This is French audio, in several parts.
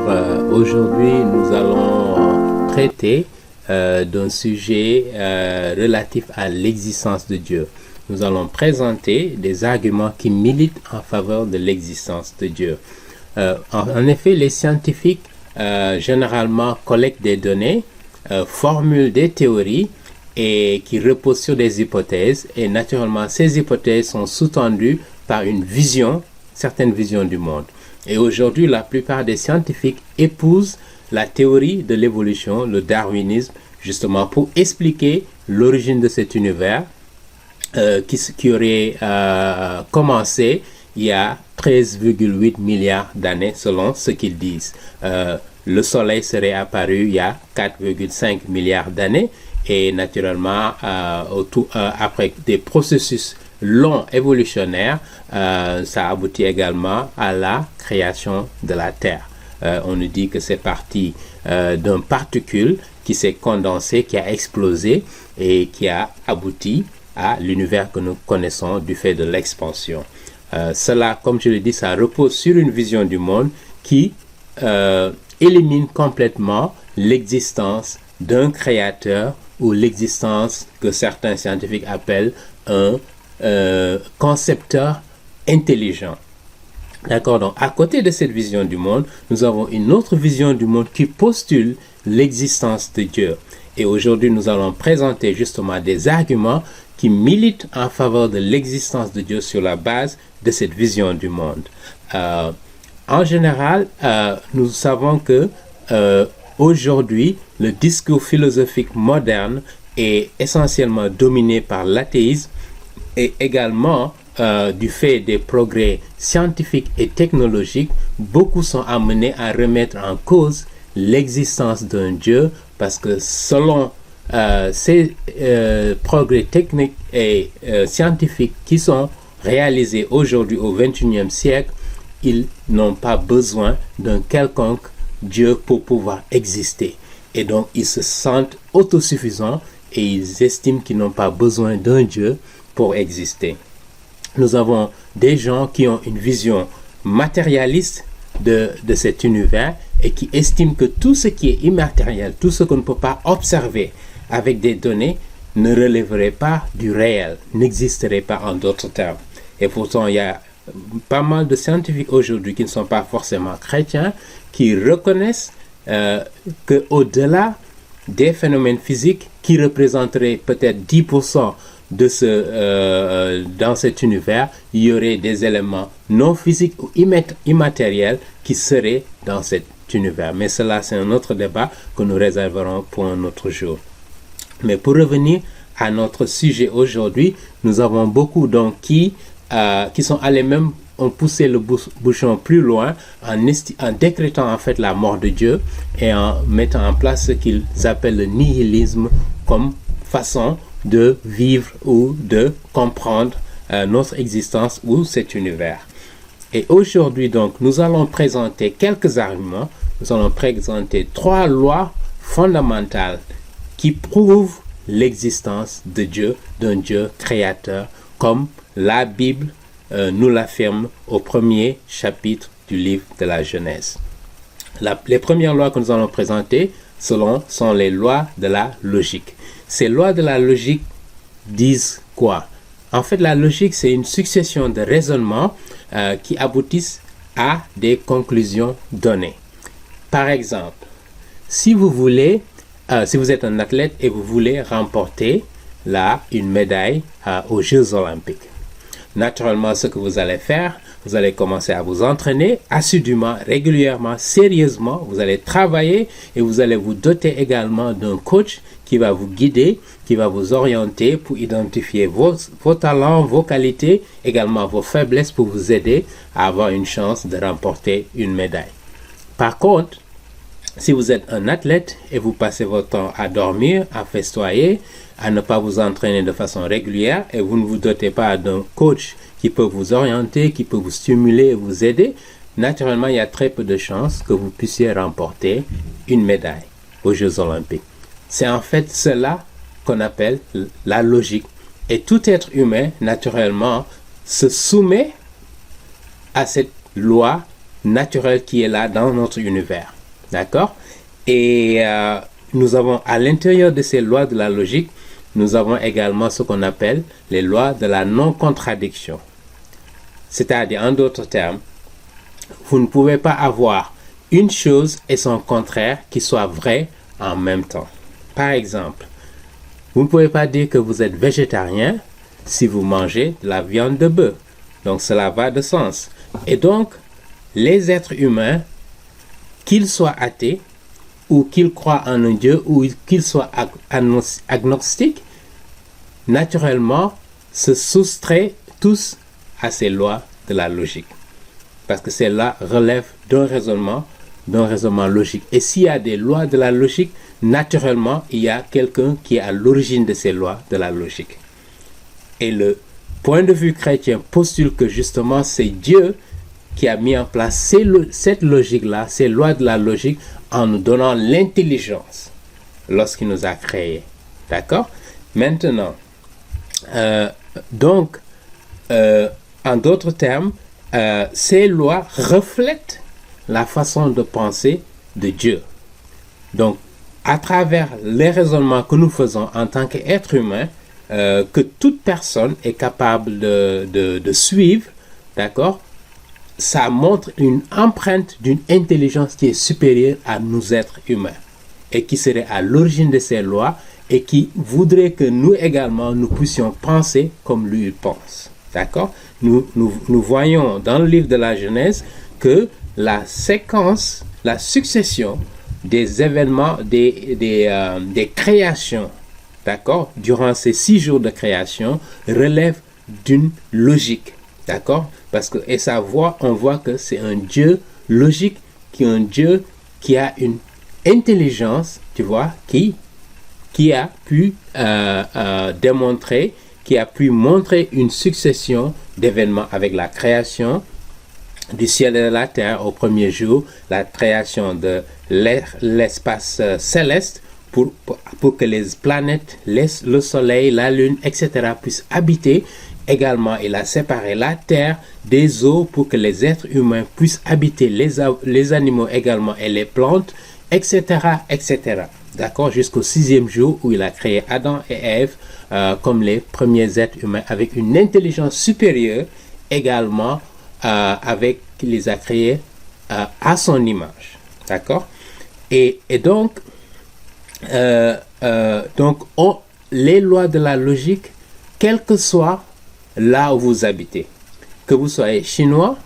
Bonjour, aujourd'hui nous allons traiter d'un sujet relatif à l'existence de Dieu. Nous allons présenter des arguments qui militent en faveur de l'existence de Dieu. En effet, les scientifiques généralement collectent des données, formulent des théories et qui reposent sur des hypothèses, et naturellement ces hypothèses sont sous-tendues par une vision, certaines visions du monde. Et aujourd'hui, la plupart des scientifiques épousent la théorie de l'évolution, le darwinisme, justement pour expliquer l'origine de cet univers qui aurait commencé il y a 13,8 milliards d'années selon ce qu'ils disent. Le Soleil serait apparu il y a 4,5 milliards d'années et naturellement, après des processus long évolutionnaire, ça aboutit également à la création de la Terre. On nous dit que c'est parti d'une particule qui s'est condensée, qui a explosé et qui a abouti à l'univers que nous connaissons du fait de l'expansion. Cela, comme je l'ai dit, ça repose sur une vision du monde qui élimine complètement l'existence d'un créateur ou l'existence que certains scientifiques appellent un concepteur intelligent. D'accord, donc à côté de cette vision du monde, nous avons une autre vision du monde qui postule l'existence de Dieu. Et aujourd'hui, nous allons présenter justement des arguments qui militent en faveur de l'existence de Dieu sur la base de cette vision du monde. En général, nous savons que aujourd'hui, le discours philosophique moderne est essentiellement dominé par l'athéisme et également du fait des progrès scientifiques et technologiques, beaucoup sont amenés à remettre en cause l'existence d'un Dieu parce que selon ces progrès techniques et scientifiques qui sont réalisés aujourd'hui au XXIe siècle, ils n'ont pas besoin d'un quelconque Dieu pour pouvoir exister. Et donc, ils se sentent autosuffisants et ils estiment qu'ils n'ont pas besoin d'un Dieu pour exister. Nous avons des gens qui ont une vision matérialiste de cet univers et qui estiment que tout ce qui est immatériel, tout ce qu'on ne peut pas observer avec des données, ne relèverait pas du réel, n'existerait pas en d'autres termes. Et pourtant, il y a pas mal de scientifiques aujourd'hui qui ne sont pas forcément chrétiens, qui reconnaissent qu'au-delà des phénomènes physiques qui représenteraient peut-être 10% dans cet univers, il y aurait des éléments non physiques ou immatériels qui seraient dans cet univers. Mais cela, c'est un autre débat que nous réserverons pour un autre jour. Mais pour revenir à notre sujet aujourd'hui, nous avons beaucoup donc qui sont allés même ont poussé le bouchon plus loin en décrétant en fait la mort de Dieu et en mettant en place ce qu'ils appellent le nihilisme comme façon de vivre ou de comprendre notre existence ou cet univers. Et aujourd'hui donc, nous allons présenter quelques arguments, nous allons présenter 3 lois fondamentales qui prouvent l'existence de Dieu, d'un Dieu créateur, comme la Bible nous l'affirme au premier chapitre du livre de la Genèse. Les premières lois que nous allons présenter sont les lois de la logique. Ces lois de la logique disent quoi? En fait, la logique, c'est une succession de raisonnements qui aboutissent à des conclusions données. Par exemple, si vous êtes un athlète et vous voulez remporter une médaille aux Jeux Olympiques, naturellement, ce que vous allez faire, vous allez commencer à vous entraîner assidûment, régulièrement, sérieusement. Vous allez travailler et vous allez vous doter également d'un coach qui va vous guider, qui va vous orienter pour identifier vos talents, vos qualités, également vos faiblesses pour vous aider à avoir une chance de remporter une médaille. Par contre, si vous êtes un athlète et vous passez votre temps à dormir, à festoyer, à ne pas vous entraîner de façon régulière et vous ne vous dotez pas d'un coach qui peut vous orienter, qui peut vous stimuler et vous aider, naturellement, il y a très peu de chances que vous puissiez remporter une médaille aux Jeux Olympiques. C'est en fait cela qu'on appelle la logique. Et tout être humain, naturellement, se soumet à cette loi naturelle qui est là dans notre univers. D'accord? Et nous avons à l'intérieur de ces lois de la logique, nous avons également ce qu'on appelle les lois de la non-contradiction. C'est-à-dire, en d'autres termes, vous ne pouvez pas avoir une chose et son contraire qui soit vrai en même temps. Par exemple, vous ne pouvez pas dire que vous êtes végétarien si vous mangez de la viande de bœuf. Donc cela va de sens. Et donc, les êtres humains, qu'ils soient athées, ou qu'ils croient en un Dieu, ou qu'ils soient agnostiques, naturellement, se soustraient tous à ces lois de la logique. Parce que celles-là relèvent d'un raisonnement logique. Et s'il y a des lois de la logique, naturellement, il y a quelqu'un qui est à l'origine de ces lois de la logique. Et le point de vue chrétien postule que justement, c'est Dieu qui a mis en place cette logique-là, ces lois de la logique, en nous donnant l'intelligence lorsqu'il nous a créés. D'accord? Maintenant, en d'autres termes, ces lois reflètent la façon de penser de Dieu. Donc, à travers les raisonnements que nous faisons en tant qu'être humain, que toute personne est capable de suivre, d'accord? Ça montre une empreinte d'une intelligence qui est supérieure à nous êtres humains et qui serait à l'origine de ces lois et qui voudrait que nous également, nous puissions penser comme lui il pense. D'accord? Nous voyons dans le livre de la Genèse que la succession des événements, des créations, d'accord, durant ces 6 jours de création, relève d'une logique, d'accord, parce que, et on voit que c'est un Dieu logique, qui est un Dieu qui a une intelligence, tu vois, qui a pu démontrer, qui a pu montrer une succession d'événements avec la création du ciel et de la terre au premier jour, la création de l'espace céleste pour que les planètes, le soleil, la lune, etc. puissent habiter. Également, il a séparé la terre des eaux pour que les êtres humains puissent habiter, les animaux également et les plantes, etc., etc. D'accord, jusqu'au 6e jour où il a créé Adam et Ève comme les premiers êtres humains avec une intelligence supérieure également il les a créés à son image. D'accord, et donc les lois de la logique, quel que soit là où vous habitez, que vous soyez chinois,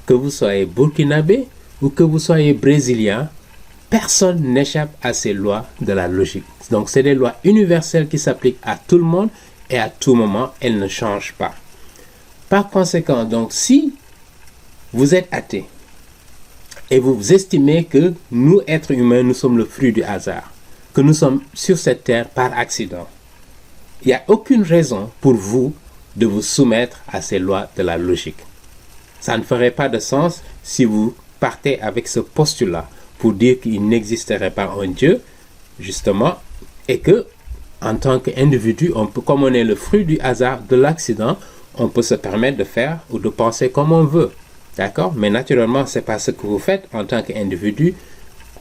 que vous soyez burkinabé ou que vous soyez brésilien, personne n'échappe à ces lois de la logique. Donc c'est des lois universelles qui s'appliquent à tout le monde et à tout moment, elles ne changent pas. Par conséquent, donc si vous êtes athée et vous estimez que nous, êtres humains, nous sommes le fruit du hasard, que nous sommes sur cette terre par accident, il n'y a aucune raison pour vous de vous soumettre à ces lois de la logique. Ça ne ferait pas de sens si vous partez avec ce postulat pour dire qu'il n'existerait pas un Dieu, justement, et que, en tant qu'individu, comme on est le fruit du hasard, de l'accident, on peut se permettre de faire ou de penser comme on veut. D'accord? Mais naturellement, ce n'est pas ce que vous faites en tant qu'individu.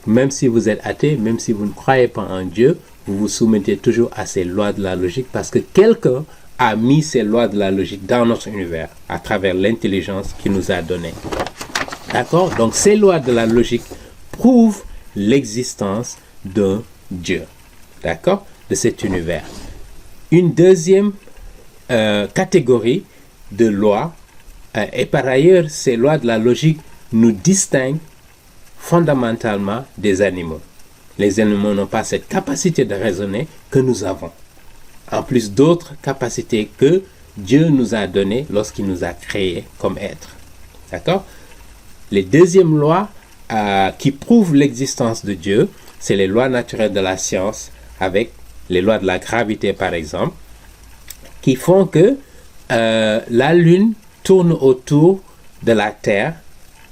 Même si vous êtes athée, même si vous ne croyez pas en Dieu, vous vous soumettez toujours à ces lois de la logique parce que quelqu'un a mis ces lois de la logique dans notre univers à travers l'intelligence qu'il nous a donnée. D'accord? Donc ces lois de la logique prouvent l'existence d'un Dieu. D'accord? De cet univers. Une deuxième catégorie de lois, et par ailleurs, ces lois de la logique nous distinguent fondamentalement des animaux. Les animaux n'ont pas cette capacité de raisonner que nous avons. En plus d'autres capacités que Dieu nous a données lorsqu'il nous a créés comme êtres. D'accord? Les deuxièmes lois qui prouvent l'existence de Dieu, c'est les lois naturelles de la science, avec les lois de la gravité par exemple, qui font que la Lune tourne autour de la Terre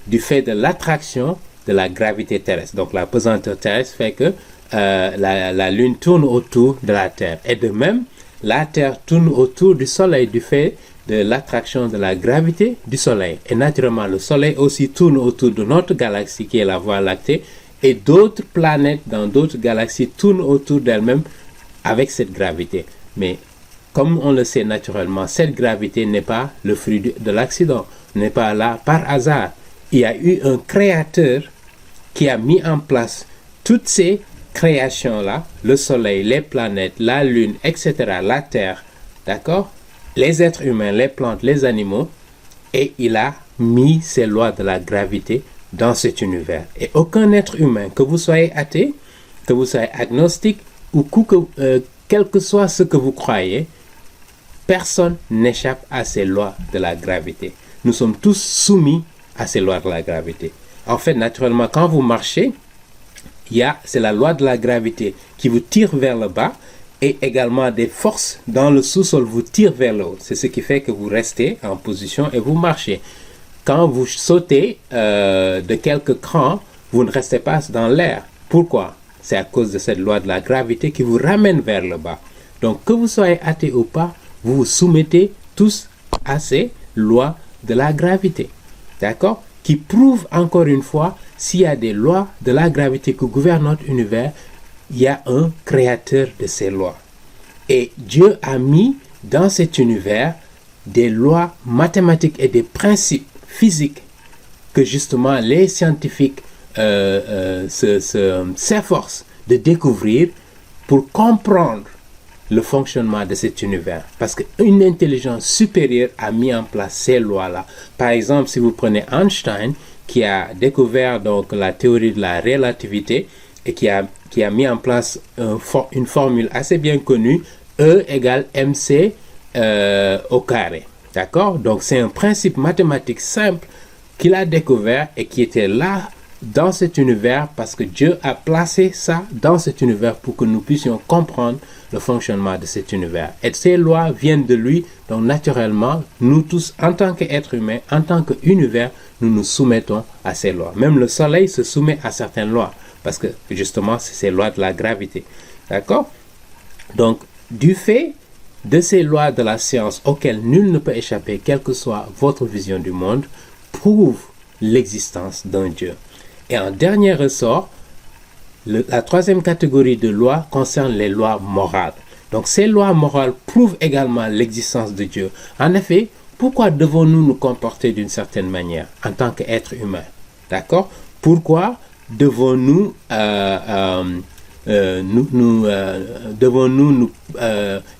du fait de l'attraction de la gravité terrestre. Donc la pesanteur terrestre fait que la Lune tourne autour de la Terre. Et de même, la Terre tourne autour du Soleil du fait de l'attraction de la gravité du Soleil. Et naturellement, le Soleil aussi tourne autour de notre galaxie qui est la Voie lactée, et d'autres planètes dans d'autres galaxies tournent autour d'elles-mêmes avec cette gravité. Mais comme on le sait naturellement, cette gravité n'est pas le fruit de l'accident, n'est pas là par hasard. Il y a eu un créateur qui a mis en place toutes ces créations-là, le Soleil, les planètes, la Lune, etc., la Terre, d'accord? Les êtres humains, les plantes, les animaux, et il a mis ces lois de la gravité dans cet univers. Et aucun être humain, que vous soyez athée, que vous soyez agnostique, ou quel que soit ce que vous croyez, personne n'échappe à ces lois de la gravité. Nous sommes tous soumis à ces lois de la gravité. En fait, naturellement, quand vous marchez, c'est la loi de la gravité qui vous tire vers le bas, et également des forces dans le sous-sol vous tirent vers le haut. C'est ce qui fait que vous restez en position et vous marchez. Quand vous sautez de quelques crans, vous ne restez pas dans l'air. Pourquoi? C'est à cause de cette loi de la gravité qui vous ramène vers le bas. Donc, que vous soyez athée ou pas, vous vous soumettez tous à ces lois de la gravité. D'accord? Qui prouvent encore une fois, s'il y a des lois de la gravité qui gouvernent notre univers, il y a un créateur de ces lois. Et Dieu a mis dans cet univers des lois mathématiques et des principes physiques que justement les scientifiques s'efforcent de découvrir pour comprendre le fonctionnement de cet univers. Parce qu'une intelligence supérieure a mis en place ces lois-là. Par exemple, si vous prenez Einstein, qui a découvert donc la théorie de la relativité et qui a mis en place une formule assez bien connue, E égale mc au carré. D'accord? Donc c'est un principe mathématique simple qu'il a découvert et qui était là dans cet univers parce que Dieu a placé ça dans cet univers pour que nous puissions comprendre le fonctionnement de cet univers. Et ces lois viennent de lui, donc naturellement, nous tous, en tant qu'êtres humains, en tant qu'univers, nous nous soumettons à ces lois. Même le soleil se soumet à certaines lois, parce que justement, c'est ces lois de la gravité. D'accord? Donc, du fait de ces lois de la science auxquelles nul ne peut échapper, quelle que soit votre vision du monde, prouve l'existence d'un Dieu. Et en dernier ressort, la troisième catégorie de lois concerne les lois morales. Donc ces lois morales prouvent également l'existence de Dieu. En effet, pourquoi devons-nous nous comporter d'une certaine manière en tant qu'être humain? D'accord? Pourquoi devons-nous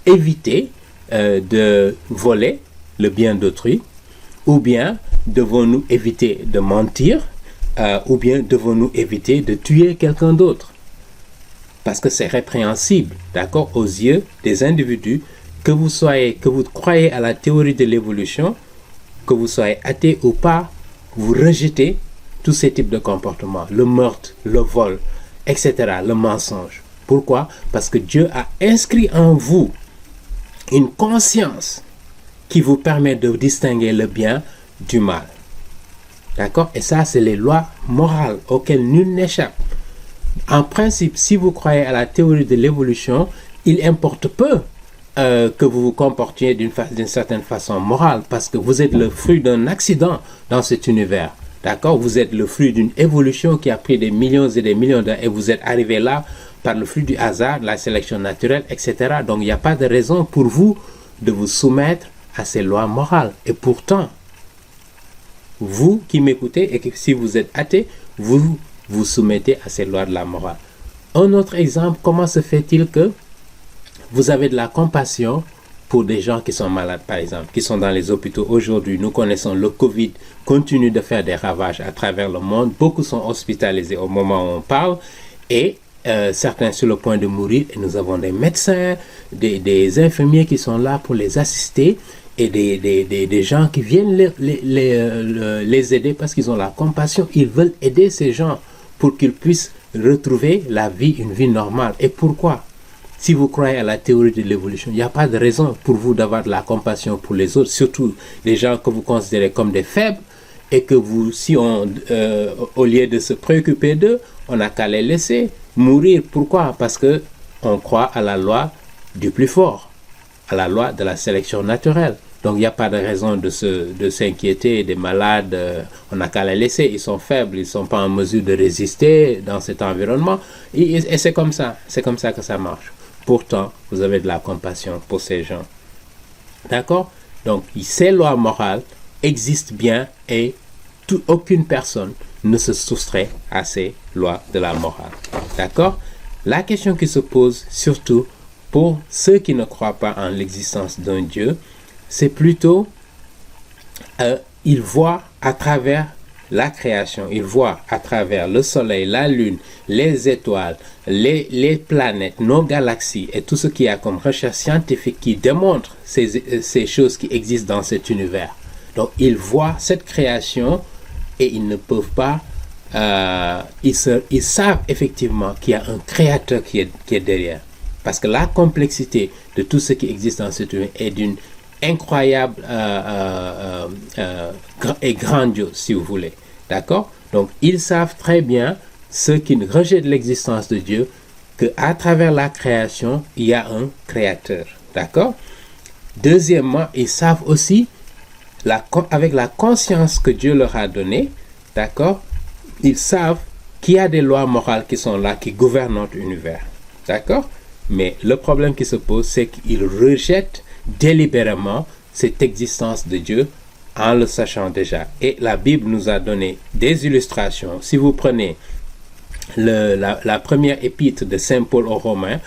éviter de voler le bien d'autrui? Ou bien devons-nous éviter de mentir? Ou bien devons-nous éviter de tuer quelqu'un d'autre? Parce que c'est répréhensible, d'accord, aux yeux des individus, que vous croyez à la théorie de l'évolution, que vous soyez athée ou pas, vous rejetez tous ces types de comportements, le meurtre, le vol, etc., le mensonge. Pourquoi? Parce que Dieu a inscrit en vous une conscience qui vous permet de distinguer le bien du mal. D'accord? Et ça, c'est les lois morales auxquelles nul n'échappe. En principe, si vous croyez à la théorie de l'évolution, il importe peu que vous vous comportiez d'une certaine façon morale, parce que vous êtes le fruit d'un accident dans cet univers. D'accord? Vous êtes le fruit d'une évolution qui a pris des millions et des millions d'années, et vous êtes arrivé là par le fruit du hasard, de la sélection naturelle, etc. Donc, il n'y a pas de raison pour vous de vous soumettre à ces lois morales. Et pourtant, vous qui m'écoutez, et que si vous êtes athée, vous vous soumettez à ces lois de la morale. Un autre exemple, comment se fait-il que vous avez de la compassion pour des gens qui sont malades, par exemple, qui sont dans les hôpitaux aujourd'hui? Nous connaissons le Covid, continue de faire des ravages à travers le monde. Beaucoup sont hospitalisés au moment où on parle, et certains sur le point de mourir. Et nous avons des médecins, des infirmiers qui sont là pour les assister, et des gens qui viennent les aider parce qu'ils ont la compassion. Ils veulent aider ces gens pour qu'ils puissent retrouver la vie, une vie normale. Et pourquoi? Si vous croyez à la théorie de l'évolution, il n'y a pas de raison pour vous d'avoir de la compassion pour les autres, surtout les gens que vous considérez comme des faibles, et que vous, au lieu de se préoccuper d'eux, on n'a qu'à les laisser mourir. Pourquoi? Parce que on croit à la loi du plus fort, à la loi de la sélection naturelle. Donc il n'y a pas de raison de s'inquiéter. Des malades, on n'a qu'à les laisser. Ils sont faibles, ils ne sont pas en mesure de résister dans cet environnement. Et c'est comme ça que ça marche. Pourtant, vous avez de la compassion pour ces gens. D'accord? Donc ces lois morales existent bien et aucune personne ne se soustrait à ces lois de la morale. D'accord? La question qui se pose surtout pour ceux qui ne croient pas en l'existence d'un Dieu, c'est plutôt, ils voient à travers la création, ils voient à travers le soleil, la lune, les étoiles, les planètes, nos galaxies et tout ce qu'il y a comme recherche scientifique qui démontre ces choses qui existent dans cet univers. Donc ils voient cette création et ils ne peuvent pas, ils savent effectivement qu'il y a un créateur qui est derrière. Parce que la complexité de tout ce qui existe dans cet univers est d'une incroyable et grandiose, si vous voulez. D'accord? Donc, ils savent très bien, ceux qui rejettent l'existence de Dieu, qu'à travers la création, il y a un créateur. D'accord? Deuxièmement, ils savent aussi, avec la conscience que Dieu leur a donnée, d'accord? Ils savent qu'il y a des lois morales qui sont là, qui gouvernent notre univers. D'accord? Mais le problème qui se pose, c'est qu'ils rejettent délibérément cette existence de Dieu en le sachant déjà. Et la Bible nous a donné des illustrations. Si vous prenez la première épître de Saint Paul aux Romains,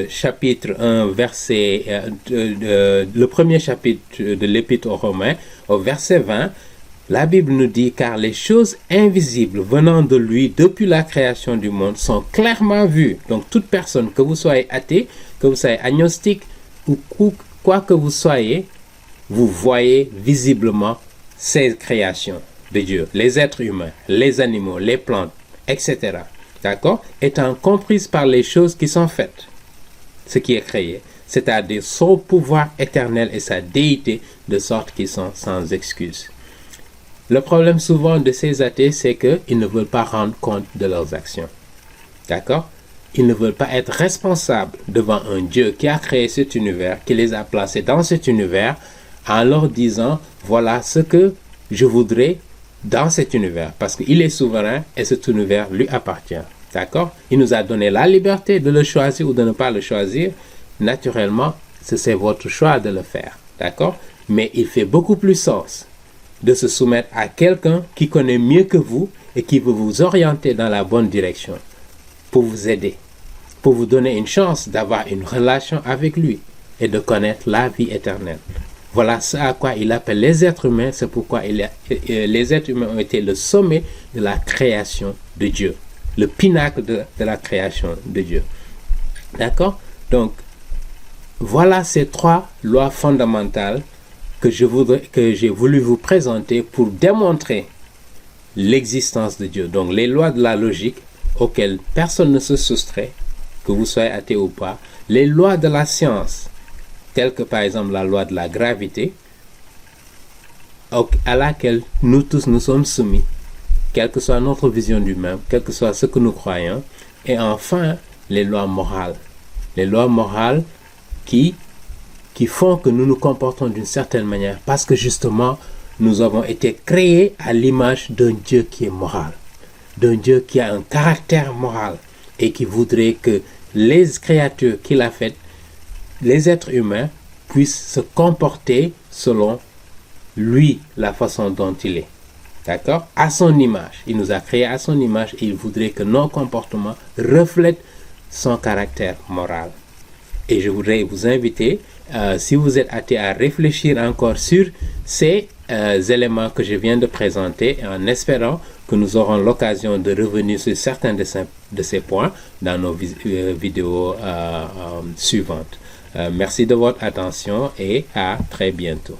chapitre 1, verset, le premier chapitre de l'épître aux Romains, au verset 20, la Bible nous dit « Car les choses invisibles venant de lui depuis la création du monde sont clairement vues. » Donc toute personne, que vous soyez athée, que vous soyez agnostique ou quoi que vous soyez, vous voyez visiblement ces créations de Dieu, les êtres humains, les animaux, les plantes, etc. D'accord? Étant comprises par les choses qui sont faites, ce qui est créé, c'est-à-dire son pouvoir éternel et sa déité, de sorte qu'ils sont sans excuse. Le problème souvent de ces athées, c'est qu'ils ne veulent pas rendre compte de leurs actions. D'accord? Ils ne veulent pas être responsables devant un Dieu qui a créé cet univers, qui les a placés dans cet univers, en leur disant, voilà ce que je voudrais dans cet univers, parce qu'il est souverain et cet univers lui appartient. D'accord? Il nous a donné la liberté de le choisir ou de ne pas le choisir. Naturellement, c'est votre choix de le faire. D'accord? Mais il fait beaucoup plus sens de se soumettre à quelqu'un qui connaît mieux que vous et qui veut vous orienter dans la bonne direction pour vous aider, pour vous donner une chance d'avoir une relation avec lui et de connaître la vie éternelle. Voilà ce à quoi il appelle les êtres humains. C'est pourquoi les êtres humains ont été le sommet de la création de Dieu, le pinacle de la création de Dieu. D'accord? Donc, voilà ces trois lois fondamentales que j'ai voulu vous présenter pour démontrer l'existence de Dieu. Donc, les lois de la logique auxquelles personne ne se soustrait, que vous soyez athée ou pas. Les lois de la science, telles que par exemple la loi de la gravité, à laquelle nous tous nous sommes soumis, quelle que soit notre vision du même, quel que soit ce que nous croyons. Et enfin, les lois morales. Les lois morales qui font que nous nous comportons d'une certaine manière, parce que justement, nous avons été créés à l'image d'un Dieu qui est moral, d'un Dieu qui a un caractère moral et qui voudrait que les créatures qu'il a faites, les êtres humains, puissent se comporter selon lui, la façon dont il est. D'accord? À son image. Il nous a créés à son image et il voudrait que nos comportements reflètent son caractère moral. Et je voudrais vous inviter, si vous êtes athée, à réfléchir encore sur ces éléments que je viens de présenter, en espérant que nous aurons l'occasion de revenir sur certains de ces points dans nos vidéos suivantes. Merci de votre attention et à très bientôt.